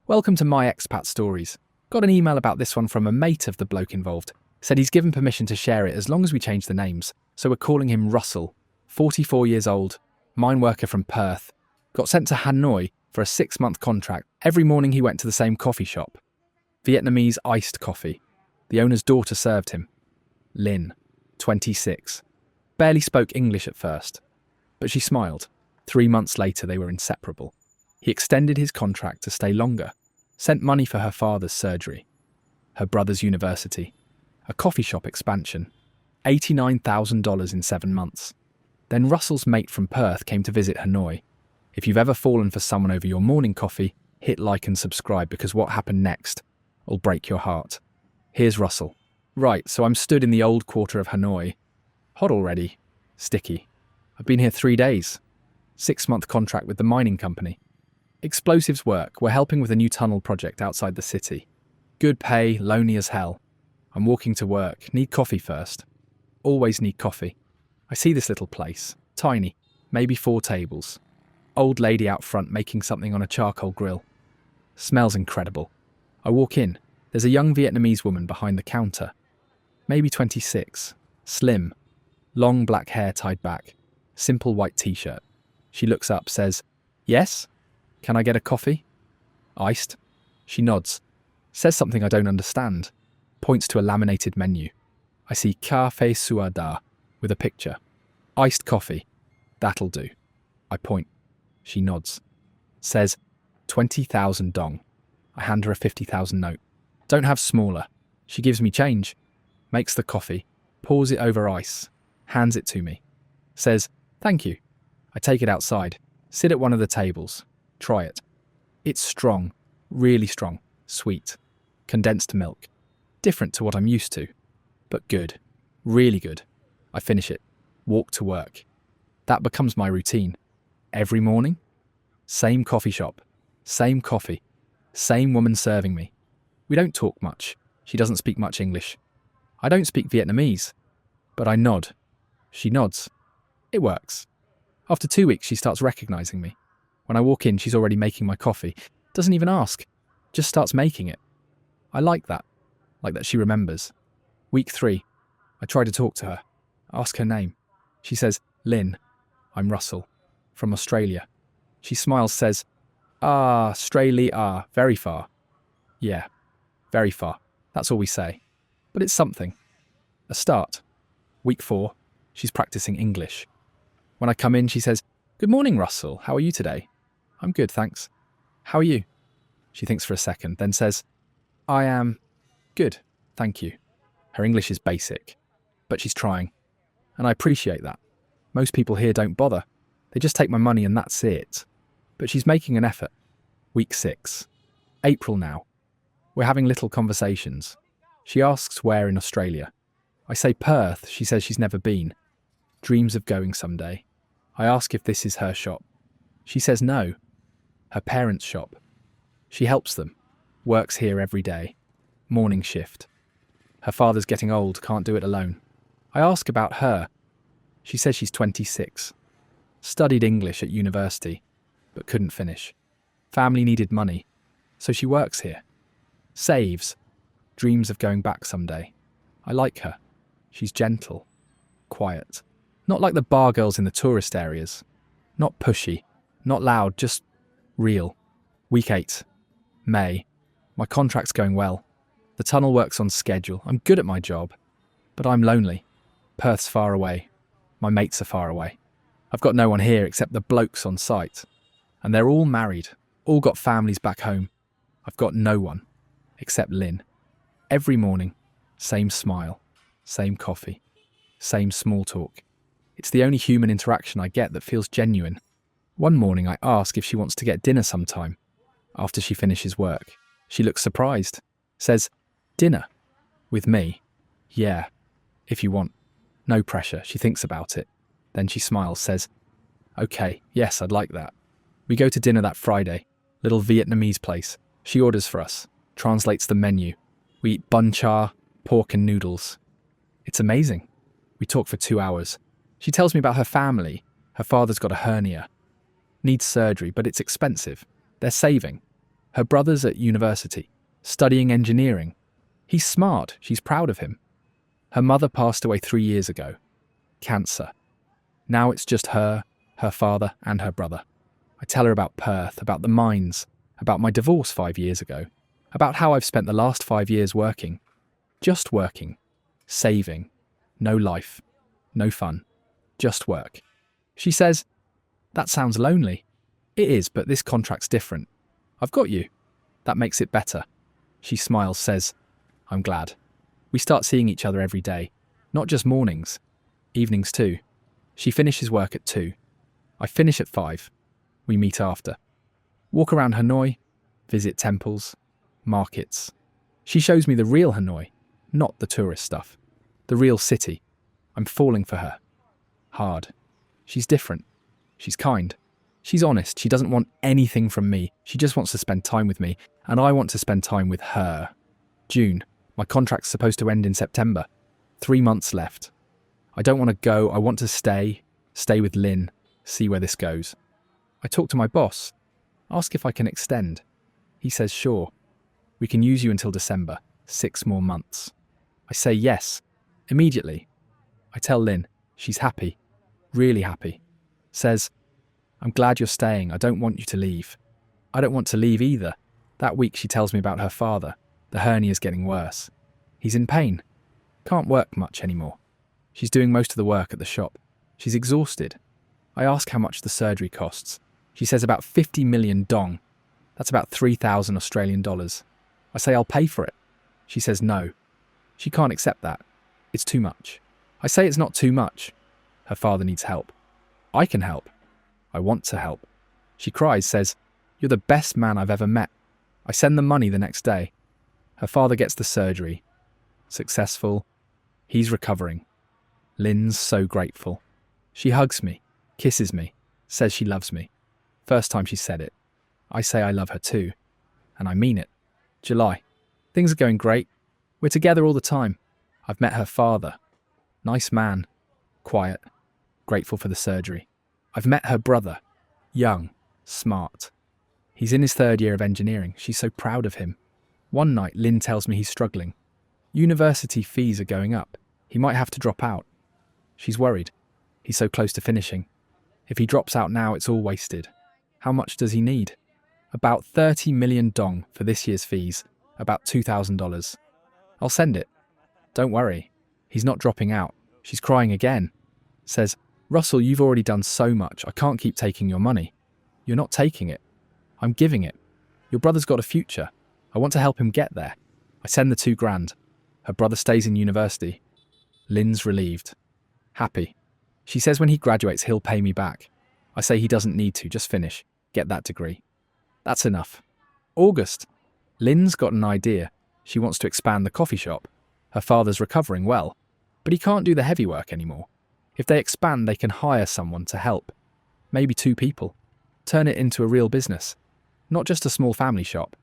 Welcome to my Expat Stories. Got an email about this one from a mate of the bloke involved. Said he's given permission to share it as long as we change the names. So we're calling him Russell, 44 years old, mine worker from Perth. Got sent to Hanoi for a 6-month contract. Every morning he went to the same coffee shop. Vietnamese iced coffee. The owner's daughter served him. Linh, 26. Barely spoke English at first, but she smiled. 3 months later they were inseparable. He extended his contract to stay longer, sent money for her father's surgery, her brother's university, a coffee shop expansion, $89,000 in 7 months. Then Russell's mate from Perth came to visit Hanoi. If you've ever fallen for someone over your morning coffee, hit like and subscribe because what happened next will break your heart. Here's Russell. Right, so I'm stood in the old quarter of Hanoi. Hot already. Sticky. I've been here 3 days. 6-month contract with the mining company. Explosives work. We're helping with a new tunnel project outside the city. Good pay, lonely as hell. I'm walking to work. Need coffee first. Always need coffee. I see this little place. Tiny. Maybe 4 tables. Old lady out front making something on a charcoal grill. Smells incredible. I walk in. There's a young Vietnamese woman behind the counter. Maybe 26. Slim. Long black hair tied back. Simple white t-shirt. She looks up, says, "Yes? Can I get a coffee?" "Iced?" She nods. Says something I don't understand. Points to a laminated menu. I see Café Suada with a picture. "Iced coffee. That'll do." I point. She nods. Says, 20,000 dong. I hand her a 50,000 note. Don't have smaller. She gives me change. Makes the coffee. Pours it over ice. Hands it to me. Says, "Thank you." I take it outside. Sit at one of the tables. Try it. It's strong. Really strong. Sweet. Condensed milk. Different to what I'm used to. But good. Really good. I finish it. Walk to work. That becomes my routine. Every morning. Same coffee shop. Same coffee. Same woman serving me. We don't talk much. She doesn't speak much English. I don't speak Vietnamese. But I nod. She nods. It works. After 2 weeks, she starts recognizing me. When I walk in, she's already making my coffee. Doesn't even ask. Just starts making it. I like that. Like that she remembers. Week 3. I try to talk to her. Ask her name. She says, "Linh. I'm Russell. From Australia." She smiles, says, Australia, very far." Yeah, very far. That's all we say. But it's something. A start. Week 4. She's practicing English. When I come in, she says, "Good morning, Russell. How are you today?" "I'm good, thanks." "How are you?" She thinks for a second, then says, "I am good, thank you." Her English is basic, but she's trying. And I appreciate that. Most people here don't bother. They just take my money and that's it. But she's making an effort. Week 6. April now. We're having little conversations. She asks where in Australia. I say Perth. She says she's never been. Dreams of going someday. I ask if this is her shop. She says no. Her parents' shop. She helps them. Works here every day. Morning shift. Her father's getting old, can't do it alone. I ask about her. She says she's 26. Studied English at university, but couldn't finish. Family needed money, so she works here. Saves. Dreams of going back someday. I like her. She's gentle. Quiet. Not like the bar girls in the tourist areas. Not pushy. Not loud, just real. Week 8. May. My contract's going well. The tunnel works on schedule. I'm good at my job. But I'm lonely. Perth's far away. My mates are far away. I've got no one here except the blokes on site. And they're all married. All got families back home. I've got no one. Except Linh. Every morning. Same smile. Same coffee. Same small talk. It's the only human interaction I get that feels genuine. One morning I ask if she wants to get dinner sometime. After she finishes work. She looks surprised. Says, "Dinner? With me?" "Yeah, if you want." No pressure. She thinks about it. Then she smiles, says, "Okay, yes, I'd like that." We go to dinner that Friday. Little Vietnamese place. She orders for us. Translates the menu. We eat bun char, pork and noodles. It's amazing. We talk for 2 hours. She tells me about her family. Her father's got a hernia. Needs surgery, but it's expensive. They're saving. Her brother's at university, studying engineering. He's smart, she's proud of him. Her mother passed away 3 years ago. Cancer. Now it's just her father, and her brother. I tell her about Perth, about the mines, about my divorce 5 years ago, about how I've spent the last 5 years working. Just working. Saving. No life. No fun. Just work. She says, "That sounds lonely." It is, but this contract's different. I've got you. That makes it better. She smiles, says, "I'm glad." We start seeing each other every day. Not just mornings. Evenings too. She finishes work at 2. I finish at 5. We meet after. Walk around Hanoi. Visit temples. Markets. She shows me the real Hanoi, not the tourist stuff. The real city. I'm falling for her. Hard. She's different. She's kind. She's honest. She doesn't want anything from me. She just wants to spend time with me, and I want to spend time with her. June. My contract's supposed to end in September. 3 months left. I don't want to go. I want to stay with Linh, see where this goes. I talk to my boss, ask if I can extend. He says, "Sure. We can use you until December, 6 more months." I say yes, immediately. I tell Linh, she's happy, really happy. Says, "I'm glad you're staying. I don't want you to leave." I don't want to leave either. That week she tells me about her father. The hernia's getting worse. He's in pain. Can't work much anymore. She's doing most of the work at the shop. She's exhausted. I ask how much the surgery costs. She says about 50 million dong. That's about 3,000 Australian dollars. I say I'll pay for it. She says no. She can't accept that. It's too much. I say it's not too much. Her father needs help. I can help. I want to help. She cries, says, "You're the best man I've ever met." I send the money the next day. Her father gets the surgery. Successful. He's recovering. Linh's so grateful. She hugs me, kisses me, says she loves me. First time she said it. I say I love her too. And I mean it. July. Things are going great. We're together all the time. I've met her father. Nice man. Quiet. Grateful for the surgery. I've met her brother. Young. Smart. He's in his 3rd year of engineering. She's so proud of him. One night, Linh tells me he's struggling. University fees are going up. He might have to drop out. She's worried. He's so close to finishing. If he drops out now, it's all wasted. How much does he need? About 30 million dong for this year's fees, about $2,000. I'll send it. Don't worry. He's not dropping out. She's crying again. Says, "Russell, you've already done so much. I can't keep taking your money." "You're not taking it. I'm giving it. Your brother's got a future. I want to help him get there." I send the 2 grand. Her brother stays in university. Linh's relieved. Happy. She says when he graduates, he'll pay me back. I say he doesn't need to, just finish. Get that degree. That's enough. August. Linh's got an idea. She wants to expand the coffee shop. Her father's recovering well, but he can't do the heavy work anymore. If they expand, they can hire someone to help. Maybe 2 people. Turn it into a real business. Not just a small family shop.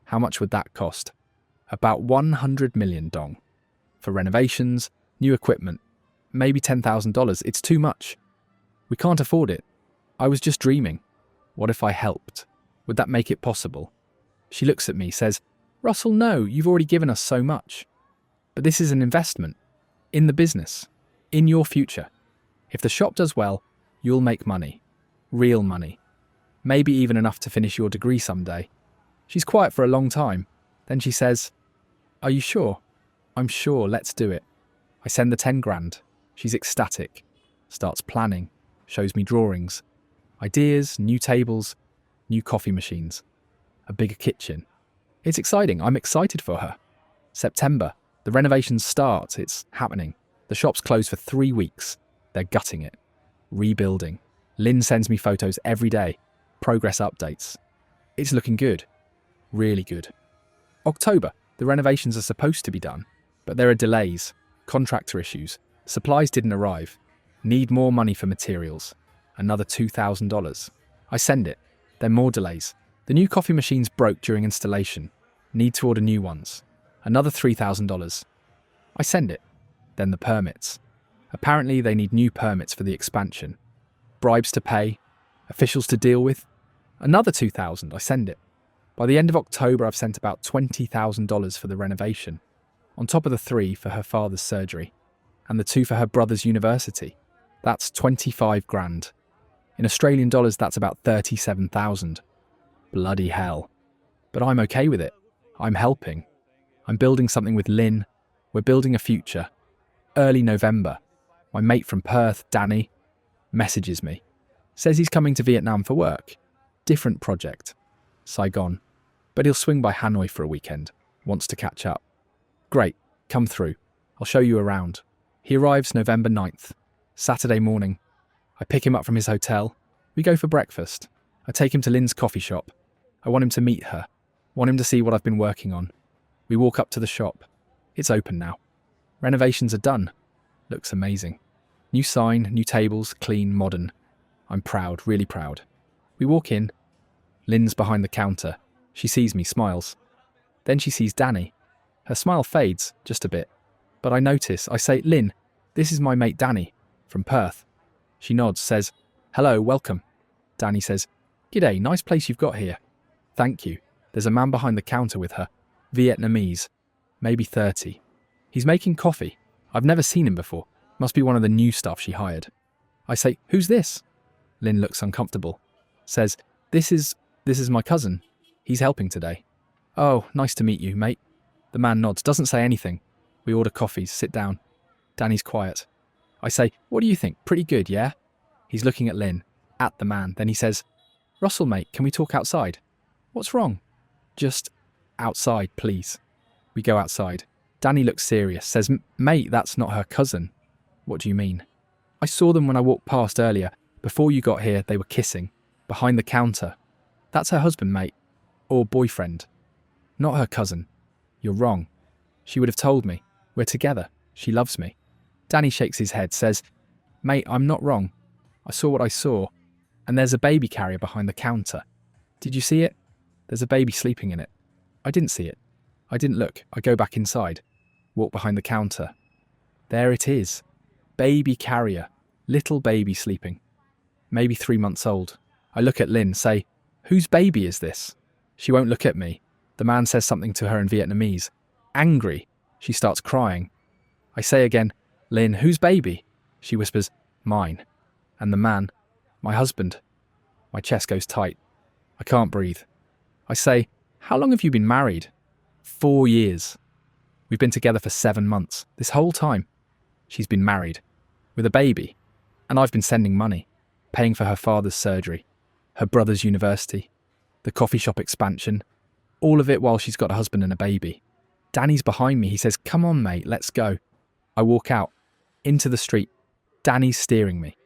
How much would that cost? About 100 million dong. For renovations, new equipment. Maybe $10,000. It's too much. We can't afford it. I was just dreaming. What if I helped? Would that make it possible? She looks at me, says, "Russell, no, you've already given us so much. But this is an investment. In the business. In your future. If the shop does well, you'll make money. Real money. Maybe even enough to finish your degree someday." She's quiet for a long time. Then she says, "Are you sure?" "I'm sure, let's do it." I send the 10 grand. She's ecstatic. Starts planning. Shows me drawings. Ideas, new tables, new coffee machines. A bigger kitchen. It's exciting. I'm excited for her. September. The renovations start. It's happening. The shop's closed for 3 weeks. They're gutting it. Rebuilding. Linh sends me photos every day. Progress updates. It's looking good. Really good. October. The renovations are supposed to be done, but there are delays, contractor issues, supplies didn't arrive, need more money for materials, another $2,000. I send it, then more delays. The new coffee machines broke during installation, need to order new ones, another $3,000. I send it, then the permits. Apparently they need new permits for the expansion. Bribes to pay, officials to deal with, another $2,000. I send it. By the end of October, I've sent about $20,000 for the renovation, on top of the 3 for her father's surgery, and the 2 for her brother's university. That's 25 grand. In Australian dollars, that's about 37,000. Bloody hell. But I'm okay with it. I'm helping. I'm building something with Linh. We're building a future. Early November, my mate from Perth, Danny, messages me. Says he's coming to Vietnam for work. Different project. Saigon. But he'll swing by Hanoi for a weekend. Wants to catch up. Great. Come through. I'll show you around. He arrives November 9th. Saturday morning. I pick him up from his hotel. We go for breakfast. I take him to Linh's coffee shop. I want him to meet her. Want him to see what I've been working on. We walk up to the shop. It's open now. Renovations are done. Looks amazing. New sign, new tables, clean, modern. I'm proud, really proud. We walk in. Linh's behind the counter. She sees me, smiles. Then she sees Danny. Her smile fades, just a bit. But I notice, I say, Linh, this is my mate Danny, from Perth. She nods, says, hello, welcome. Danny says, g'day, nice place you've got here. Thank you. There's a man behind the counter with her. Vietnamese. Maybe 30. He's making coffee. I've never seen him before. Must be one of the new staff she hired. I say, who's this? Linh looks uncomfortable. Says, this is my cousin. He's helping today. Oh, nice to meet you, mate. The man nods, doesn't say anything. We order coffees, sit down. Danny's quiet. I say, what do you think? Pretty good, yeah? He's looking at Linh, at the man. Then he says, Russell, mate, can we talk outside? What's wrong? Just outside, please. We go outside. Danny looks serious, says, mate, that's not her cousin. What do you mean? I saw them when I walked past earlier. Before you got here, they were kissing. Behind the counter. That's her husband, mate. Or boyfriend. Not her cousin. You're wrong. She would have told me. We're together. She loves me. Danny shakes his head, says, mate, I'm not wrong. I saw what I saw. And there's a baby carrier behind the counter. Did you see it? There's a baby sleeping in it. I didn't see it. I didn't look. I go back inside. Walk behind the counter. There it is. Baby carrier. Little baby sleeping. Maybe 3 months old. I look at Linh, say, whose baby is this? She won't look at me. The man says something to her in Vietnamese. Angry. She starts crying. I say again, Linh, whose baby? She whispers, mine. And the man, my husband. My chest goes tight. I can't breathe. I say, how long have you been married? 4 years. We've been together for 7 months. This whole time. She's been married. With a baby. And I've been sending money. Paying for her father's surgery. Her brother's university. The coffee shop expansion. All of it while she's got a husband and a baby. Danny's behind me. He says, come on, mate, let's go. I walk out. Into the street. Danny's steering me.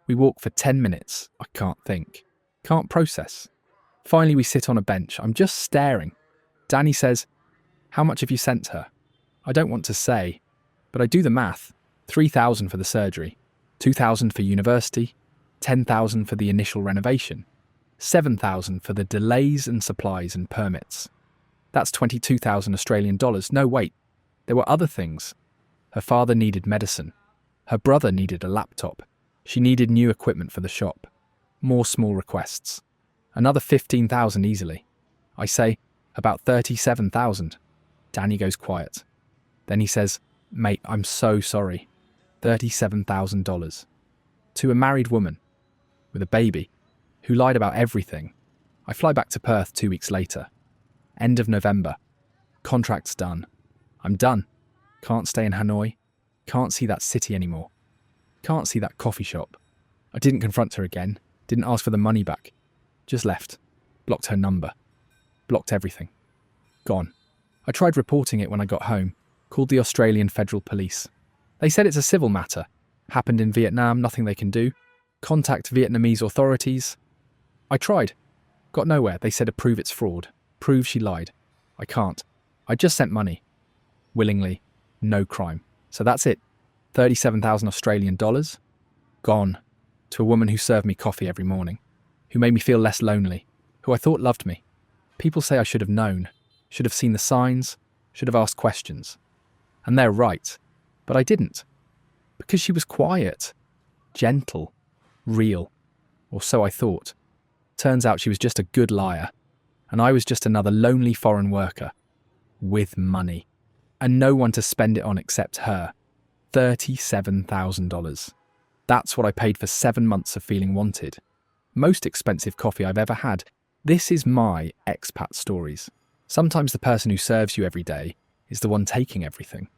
We walk for 10 minutes. I can't think. Can't process. Finally, we sit on a bench. I'm just staring. Danny says, how much have you sent her? I don't want to say, but I do the math. 3,000 for the surgery, 2,000 for university, 10,000 for the initial renovation, 7,000 for the delays and supplies and permits. That's 22,000 Australian dollars. No, wait. There were other things. Her father needed medicine. Her brother needed a laptop. She needed new equipment for the shop. More small requests. Another 15,000 easily. I say, about 37,000. Danny goes quiet. Then he says, mate, I'm so sorry. $37,000. To a married woman. With a baby. Who lied about everything. I fly back to Perth 2 weeks later. End of November. Contract's done. I'm done. Can't stay in Hanoi. Can't see that city anymore. Can't see that coffee shop. I didn't confront her again. Didn't ask for the money back. Just left. Blocked her number. Blocked everything. Gone. I tried reporting it when I got home. Called the Australian Federal Police. They said it's a civil matter. Happened in Vietnam, nothing they can do. Contact Vietnamese authorities. I tried. Got nowhere. They said prove it's fraud. Prove she lied. I can't. I just sent money. Willingly. No crime. So that's it. 37,000 Australian dollars. Gone. To a woman who served me coffee every morning. Who made me feel less lonely. Who I thought loved me. People say I should have known. Should have seen the signs. Should have asked questions. And they're right. But I didn't. Because she was quiet. Gentle. Real. Or so I thought. Turns out she was just a good liar. and I was just another lonely foreign worker with money, and no one to spend it on except her. $37,000. That's what I paid for 7 months of feeling wanted. Most expensive coffee I've ever had. This is my expat stories. Sometimes the person who serves you every day is the one taking everything.